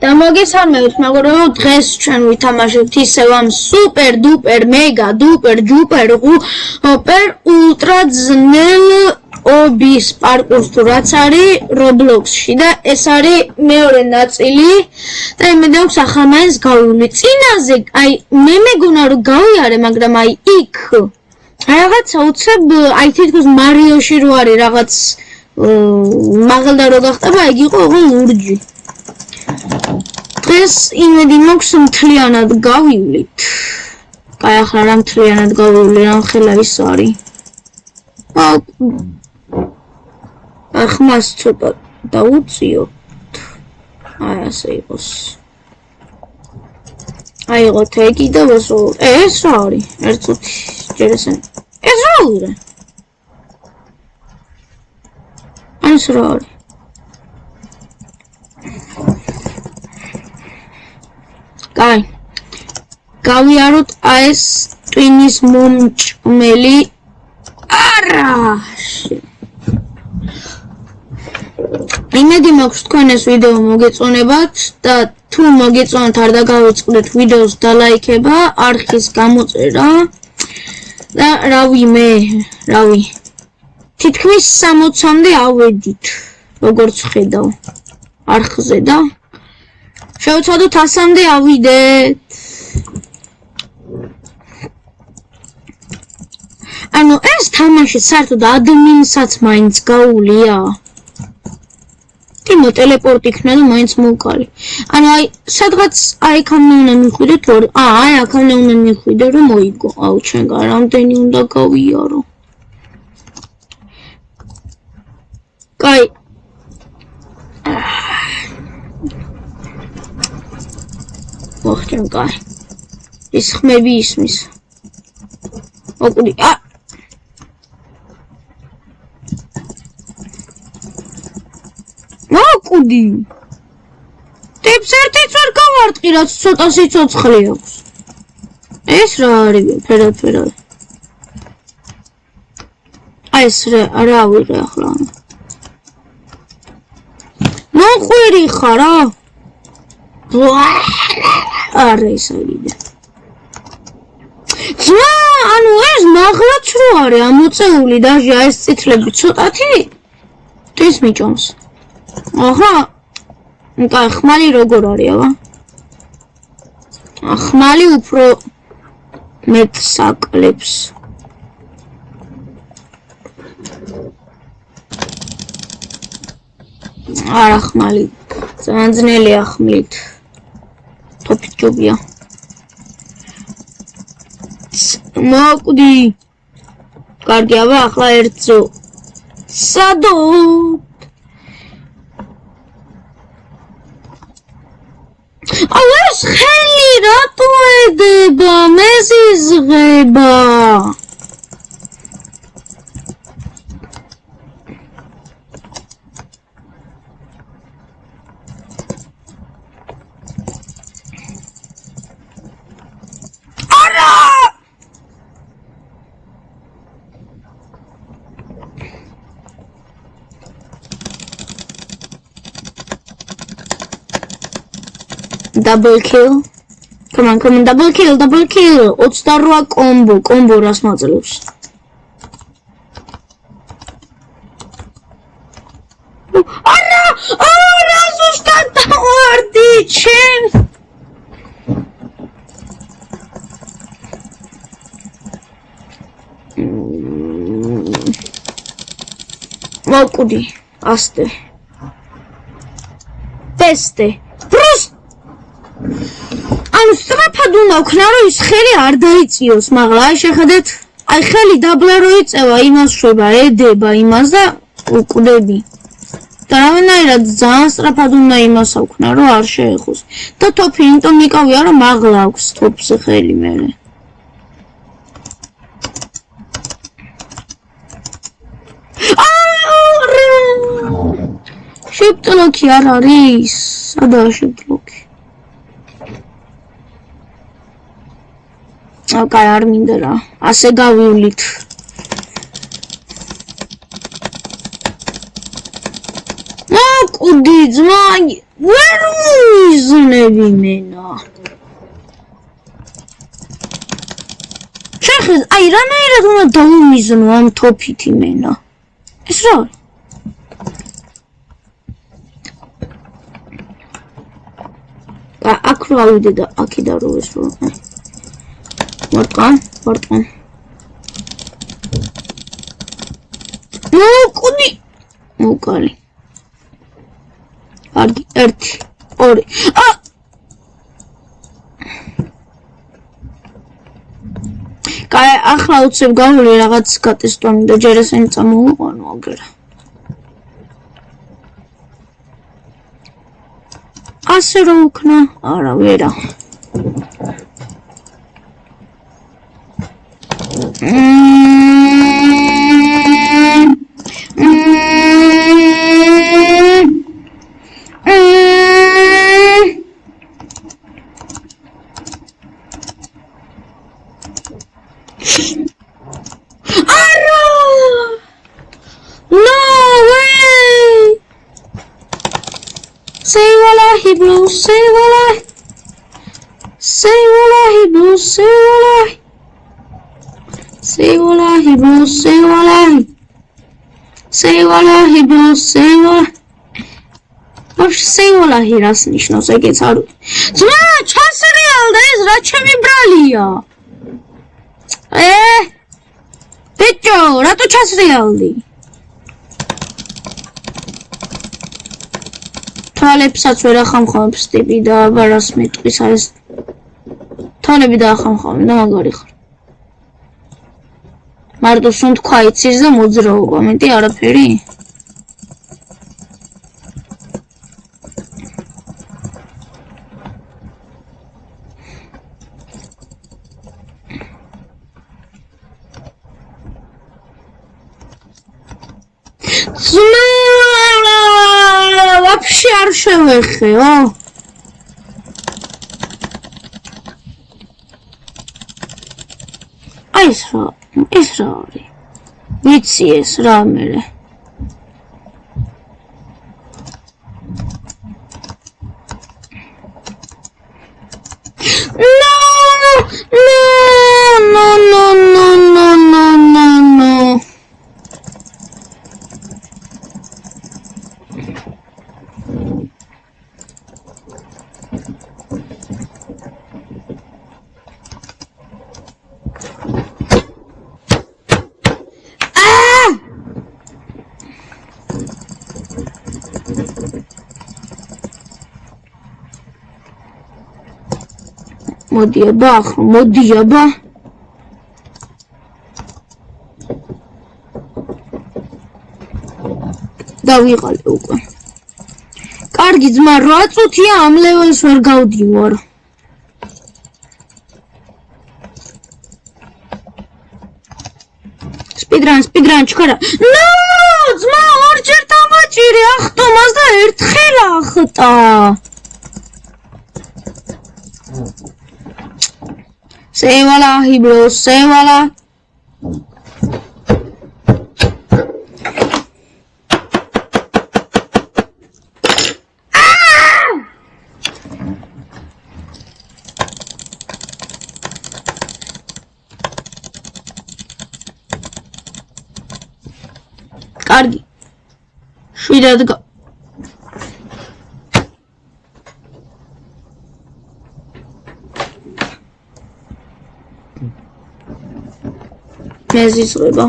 და მოგესალმებით მეგობრებო, დღეს ჩვენ ვითამაშებთ ისევ ამ სუპერ დუპერ მეგა დუპერ ჯუპერ ოპერ ულტრა ძნელ ობის პარკურს თუ რაც არის Roblox-ში და ეს არის მეორე ნაწილი და იმედი აქვს ახლა მაინც გავივლი. წინაზე აი მე მეგონა რომ გავიარე, მაგრამ აი იქ რაღაცა უცებ აი თითქოს მარიოში რო არის რაღაც მაღლა რო გახტება, ეგ იყო ლურჯი. დღეს იმედი მაქვს მთლიანად გავივლით. კაი ახლა რა მთლიანად გავივლი, რა ხელა ის არის. ახმას ცოტა დაუწიოთ. აი ასე იყოს. აიღოთ ეგი და ვასო. ეს რა არის? ერთოთი ჯერ ესენი. ეს რა ურე? ეს რა არის? კაი. გავიაროთ ეს ტვინის მომჭმელი. არა! იმედი მაქვს თქვენ ეს ვიდეო მოგეწონებათ და თუ მოგეწონათ არ დაგავიწყდეთ ვიდეოს დალაიქება, არხის გამოწერა და რავი თითქმის 60-მდე ავედით, როგორც ხედავ არხზე და შევცვალოთ 100-მდე ავიდეთ. ანუ ეს თამაში საერთოდ ადმინსაც მაინც გაუვლია. ტიმო ტელეპორტი იქნა და მაინც მოვკარი. ანუ აი სადღაც აი აქამდე უნდა მიხვიდეთ რომ აი აქამდე უნდა მიხვიდე რომ მოიგო. აუ ჩვენგან რამდენი უნდა გავიარო. კაი. მოხდენ კაი. ის ხმები ისმის. ოკვდი მოკვდი. ტიპს ერთიც ვერ გავარტყი, რაც ცოტა სიცოცხლე აქვს. ეს რა არის ფერად? აი ეს რა ვიღე ახლა. მოყვირი ხარა? არა ის აიდე. ძმა, ანუ ეს მაღლაც რო არის ამოწეული დაჟე ეს წითლები ცოტათი ტის მიჭომს. აჰა. კაი, ხმალი როგორ არის, აბა? ხმალი უფრო მეტ საკლებს. არა ხმალი ძალიან ძნელია ხმლით. თოფით ჯობია. მოკვდი. კარგი, აბა ახლა ერთზო. სადო? აუ ეს ხელი რატო ედება? მეზიზღება. Double kill. Come on, double kill. 28 combo რას მაძლევს. არა, ზუსტად დავარდი ჩემ. მოკვდი, ასტე. ტესტე. ანუ სწრაფად უნდა ვქნა რომ ის ხელი არ დაიწიოს, მაგრამ აი შეხედეთ, აი ხელი დაბლა რო იწევა, იმას შვება, ედება იმას და უკვდები. და რამენაირად ძალიან სწრაფად უნდა იმას ავქნა რომ არ შეეხოს. და თოფი იმიტომ მიკავია რომ მაღლა აქვს თოფზე ხელი მერე. შიპტლოკი არ არის? სადაა შიპტლოკი? კაი, არ მინდა რა. ასე გავივლით. მოკუდი ძმა ვერ მიზნები მენა შეხეს აი რანაირად უნდა დავუმიზნო ამ თოფითი მენა ეს რა აქ რა ავიდე და აქედან რო ეს რო ვარტყან მოკუდი მოკალი კარგი 1 2 კაი ახლა უცებ გავული რაღაც გატესტვამი და ჯერ ესენი წამოვიყვანო აგერა ასე რომ უქნა არა ვერა სეივოლაჰი რას ნიშნავს ეგეც არ ძმა ჩასრიალდა ეს რა ჩემი ბრალია ბიჭო რატო ჩასრიალდი თვალებსაც ვერ ახამხამებს ტიპი და აბა რას მეტყვის არის თვალები დაახამხამე და მაგარი ხარ მარტო სუნთქვა იცის და მოძრაობა მეტი არაფერი вообще არ შევეხეო აი ეს რა არის ვიცი ეს რა მერე მოდი აბა ახლა მოდი აბა დავიღალე უკვე კარგი ძმა 8 წუთია ამ ლეველს ვერ გავდივარ სპიდრან ჩქარა ნო ძმა ორჯერ დამაჭირე ახტომას და ერთხელ ახტა სევალაჰი bro სევალა კარგი შვიდად მეზიზღება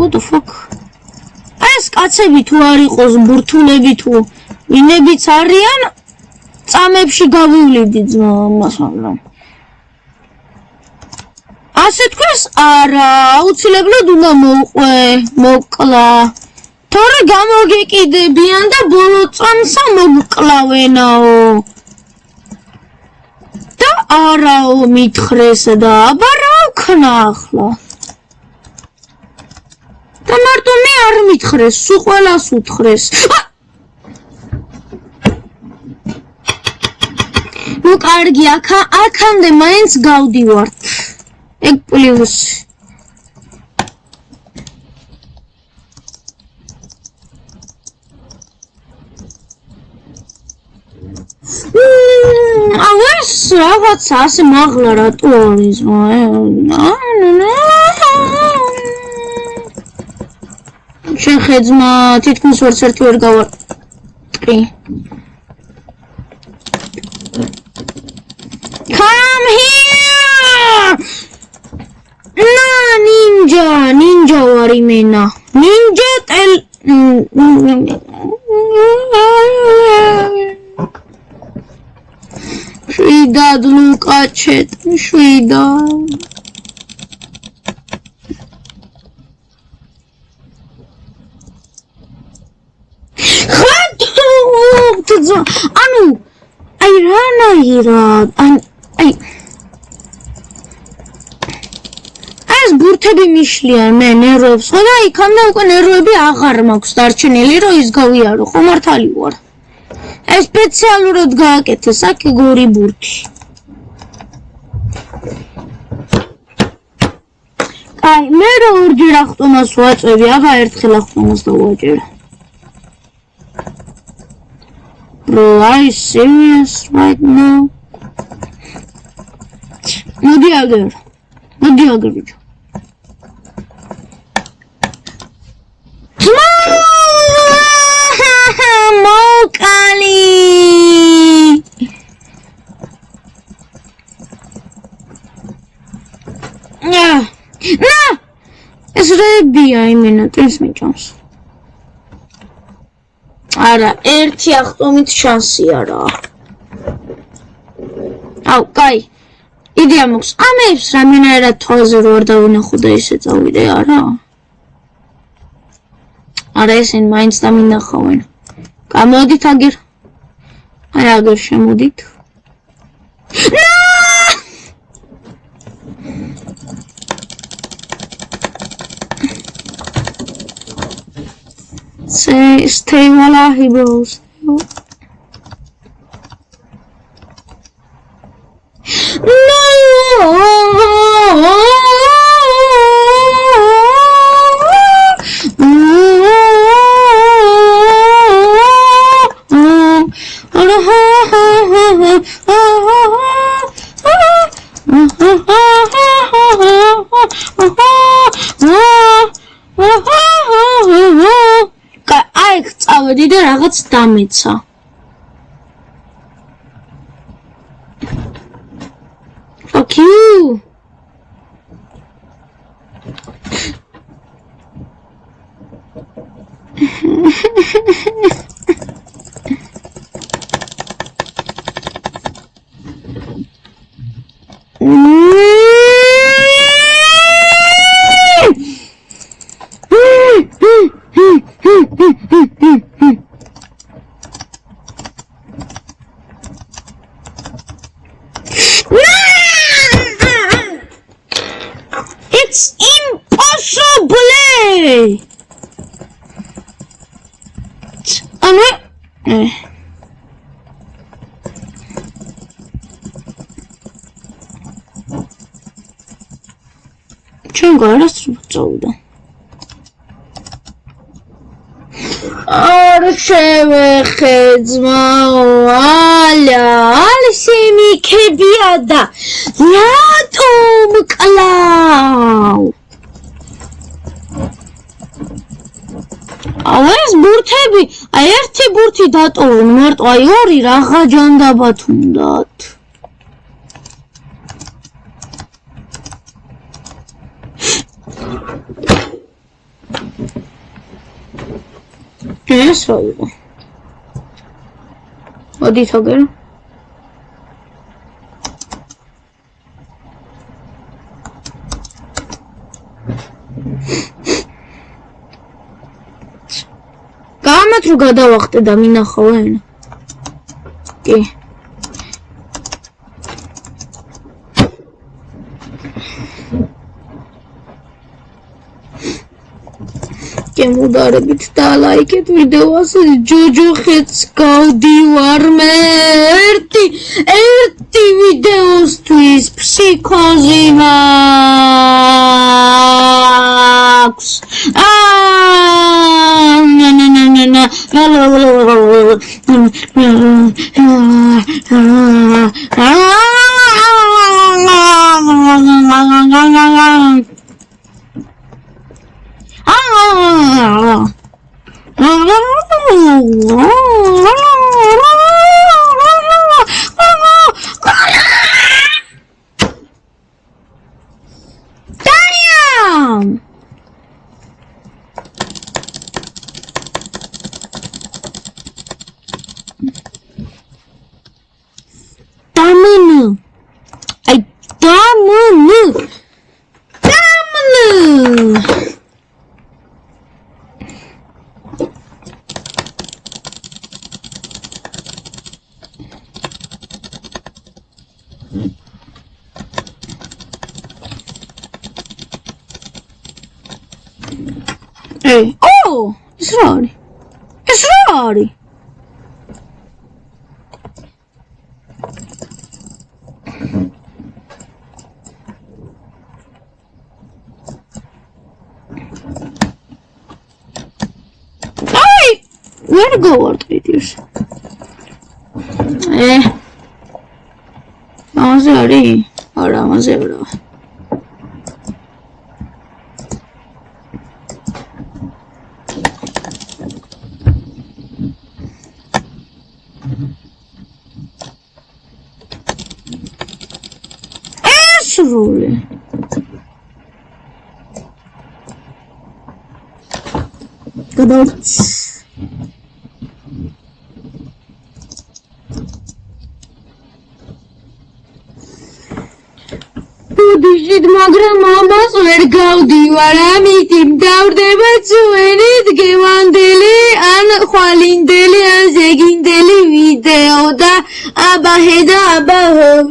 What the fuck? ეს კაცები თუ არ იყოს ბურთულები თუ ვინებიც არიან წამებში გავივლიდი ძმა ამას მაგრამ ასე თქვას არა, აუცილებლად უნდა მოკლა. თორე გამოგეკიდებიან და ბოლო წამსა მოგკლავენაო. და არაო მითხრეს და აბა რა ვქნა ახლა. და მარტო მე არ მითხრეს, სულ ყველას უთხრეს. ნუ კარგი, აქამდე მაინც გავდივართ. ეგ პლუსი. ეს რაღაც ასე მაღლა რატო არის? შენ ხეძმა თითქმის ვერც ერთი ვერ გავარტყი. Come here! Na ninja ვარ იმენა. Ninja შვიდად ლუკაჩეთ, შვიდად. ანუ აი რანაირად ეს ბურთები მიშლიან მე ნერვებს ხო და იქამდე უკვე ნერვები აღარ მაქვს დარჩენილი რომ ის გავიარო ხო მართალი ვარ ეს სპეციალურად გააკეთეს აქ გორი ბურთი აი მე რა ორჯერ ახტომას ვაწევი აბა ერთხელ ახტომას დავაჭერე Bro, are you serious right now? Modi agar bicho. Mokali. Na. Es rebia imena tres michons. არა, ერთი ახტომით შანსი არა. აუ, კაი. იდეა მაქვს. ამებს რამენერად თვალზე რო არ დავინახო და ისე წავიდე, არა? არა, ესენ მაინც დამინახავენ. გამოდით აგერ. აი, აგერ შემოდით. Stay wallahi bros. წავედი და რაღაც დამეცა. Fuck you. It's impossible! Чем гарас წავიდა? არჩევეხეძმაო ალა ალსემიქებია და რატომ კლავ ეს ბურთები აი ერთი ბურთი დატოვენ მარტო აი ორი რაღა ჯანდაბათ უნდათ ეს რა იყო? მოდით აგერ. ამათ რო გადავახტე და მინახავენ. კი. გემუდარებით და ლაიქეთ ვიდეოს ჯოჯოხეთს გავდივარ მე ერთი ვიდეოსთვის ფსიქოზი მაქვს Hey, oh, it's Rory. It's Rory. Hey, where to go, what videos? Sorry. Alright, zero. Rolling. Shit, მაგრამ მამას ვერ გავდივარ, ამიტომ დავდება ჩვენით გევანდელი ან ხვალინდელი ან ზეგინდელი ვიდეო და აბა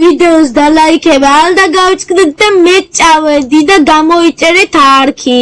ვიდეოს და ლაიქება ალ და გავჭკდეთ და მე წავედი და გამოიწერეთ არქი.